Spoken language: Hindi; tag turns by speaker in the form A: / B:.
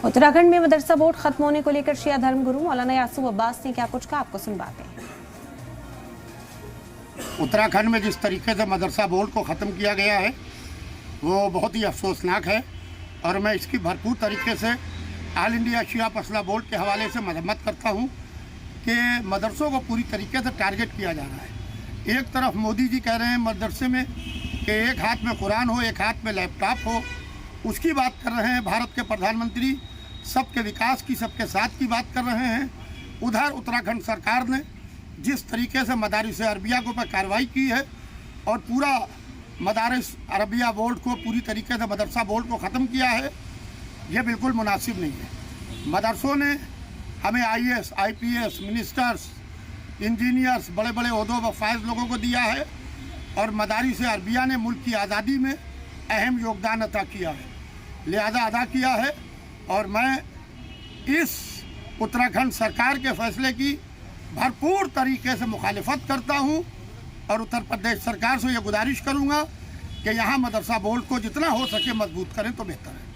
A: उत्तराखंड में मदरसा बोर्ड खत्म होने को लेकर शिया धर्मगुरु मौलाना यासूब अब्बास ने क्या कुछ कहा, आपको सुनवाते हैं।
B: उत्तराखंड में जिस तरीके से मदरसा बोर्ड को ख़त्म किया गया है वो बहुत ही अफसोसनाक है और मैं इसकी भरपूर तरीके से ऑल इंडिया शिया फसला बोर्ड के हवाले से मजम्मत करता हूँ कि मदरसों को पूरी तरीके से टारगेट किया जा रहा है। एक तरफ मोदी जी कह रहे हैं मदरसे में कि एक हाथ में कुरान हो, एक हाथ में लैपटॉप हो, उसकी बात कर रहे हैं। भारत के प्रधानमंत्री सबके विकास की, सबके साथ की बात कर रहे हैं। उधर उत्तराखंड सरकार ने जिस तरीके से मदारिस अरबिया के ऊपर कार्रवाई की है और पूरा मदारिस अरबिया बोर्ड को पूरी तरीके से मदरसा बोर्ड को ख़त्म किया है, ये बिल्कुल मुनासिब नहीं है। मदरसों ने हमें IAS, IPS, मिनिस्टर्स, इंजीनियर्स, बड़े बड़े ओहदों व फायज लोगों को दिया है और मदारिस अरबिया ने मुल्क की आज़ादी में अहम योगदान अदा किया है, लिहाजा अदा किया है। और मैं इस उत्तराखंड सरकार के फैसले की भरपूर तरीके से मुखालिफत करता हूं और उत्तर प्रदेश सरकार से ये गुजारिश करूंगा कि यहाँ मदरसा बोर्ड को जितना हो सके मजबूत करें तो बेहतर है।